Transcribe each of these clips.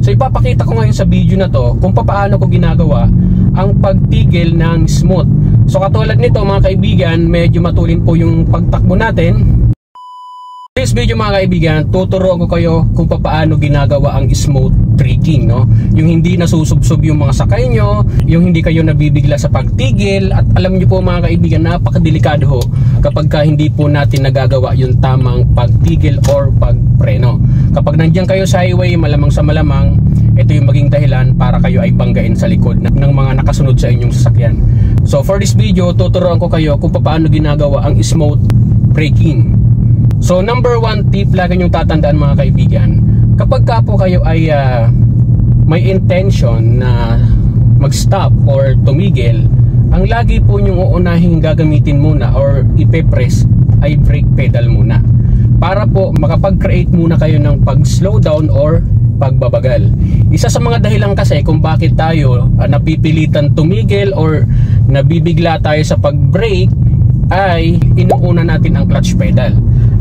So ipapakita ko ngayon sa video na to kung paano ko ginagawa ang pagtigil ng smooth. So katulad nito mga kaibigan, medyo matulin po yung pagtakbo natin. This video mga kaibigan, tuturuan ko kayo kung paano ginagawa ang smooth braking, no? Yung hindi nasusubsob yung mga sakay nyo, yung hindi kayo nabibigla sa pagtigil. At alam nyo po mga kaibigan, napakadelikado ho kapag hindi po natin nagagawa yung tamang pagtigil or pagpreno. Kapag nandiyan kayo sa highway, malamang sa malamang ito yung maging dahilan para kayo ay banggain sa likod ng mga nakasunod sa inyong sasakyan. So for this video, tuturuan ko kayo kung paano ginagawa ang smooth braking. So number 1 tip, lagi nyong tatandaan mga kaibigan, kapag ka po kayo ay may intention na mag-stop or tumigil, ang lagi po nyong uunahin gagamitin muna or ipe-press ay brake pedal muna, para po makapag-create muna kayo ng pag-slow down or pagbabagal. Isa sa mga dahilan kasi kung bakit tayo napipilitan tumigil or nabibigla tayo sa pag-brake ay inuuna natin ang clutch pedal.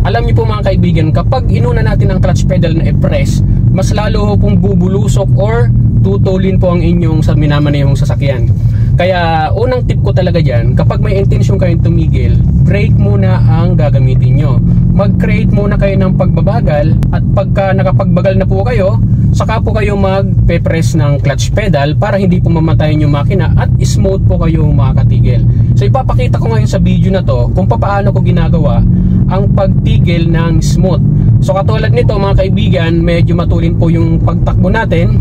Alam niyo po mga kaibigan, kapag inuna natin ang clutch pedal na i-press, mas lalo ho pong bubulusok or tutulin po ang inyong minamanehong sasakyan. Kaya unang tip ko talaga dyan, kapag may intention kayong tumigil, brake muna ang gagamitin nyo. Mag-create muna kayo ng pagbabagal, at pagka nakapagbagal na po kayo, saka po kayo mag-press ng clutch pedal para hindi po mamatayin yung makina at smooth po kayo makakatigil. So ipapakita ko ngayon sa video na to kung paano ko ginagawa ang pagtigil ng smooth. So katulad nito mga kaibigan, medyo matulin po yung pagtakbo natin.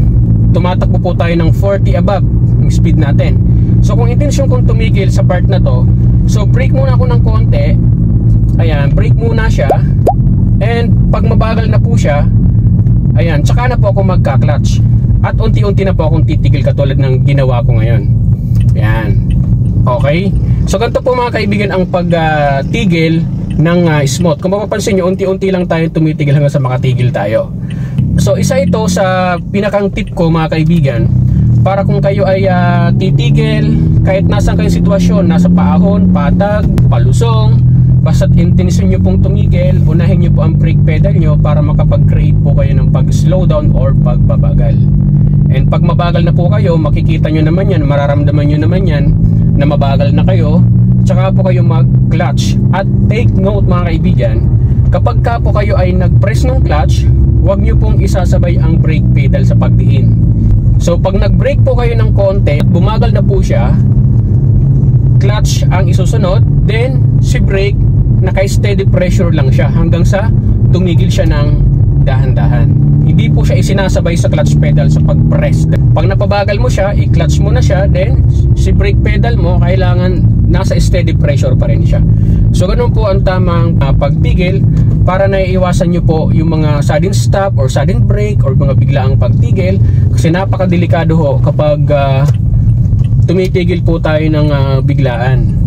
Tumatakbo po tayo ng 40 above yung speed natin. So kung intention kong tumigil sa part na to, so brake muna ako ng konti. Ayan, brake muna siya. And pag mabagal na po siya, ayan, tsaka na po ako magka-clutch. At unti-unti na po akong titigil katulad ng ginawa ko ngayon. Ayan. Okay? So ganito po mga kaibigan ang pagtigil ng smooth. Kung mapapansin nyo, unti-unti lang tayo tumitigil hanggang sa makatigil tayo. So isa ito sa pinakang tip ko mga kaibigan, para kung kayo ay titigil kahit nasaan kayong sitwasyon, nasa paahon, patag, palusong, basta't intention nyo pong tumigil, unahin nyo po ang brake pedal nyo para makapag-create po kayo ng pag-slow down or pagbabagal. And pag mabagal na po kayo, makikita nyo naman yan, mararamdaman nyo naman yan na mabagal na kayo, tsaka po kayo mag-clutch. At take note mga kaibigan, kapag ka po kayo ay nag-press ng clutch, huwag nyo pong isasabay ang brake pedal sa pagdiin. So pag nag-brake po kayo ng konti at bumagal na po siya, clutch ang isusunod, then si brake naka-steady pressure lang siya hanggang sa tumigil siya ng dahan-dahan. Hindi po siya isinasabay sa clutch pedal sa pag-press. Pag napabagal mo siya, i-clutch mo na siya, then si brake pedal mo kailangan nasa steady pressure pa rin siya. So ganun po ang tamang pagtigil para naiiwasan nyo po yung mga sudden stop or sudden brake or mga biglaang pagtigil, kasi napakadelikado ho kapag tumitigil po tayo ng biglaan.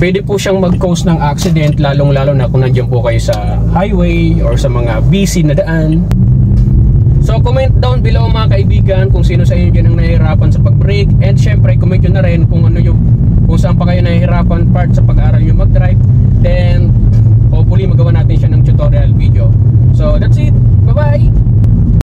Pwede po siyang mag-cause ng accident, lalong-lalo na kung nandiyan po kayo sa highway or sa mga busy na daan. So comment down below mga kaibigan kung sino sa inyo dyan ang nahihirapan sa pag-brake, and syempre comment nyo na rin kung saan pa kayo nahihirapan part sa pag-aaral nyo mag-drive. Then hopefully magawa natin siya ng tutorial video. So that's it, bye bye.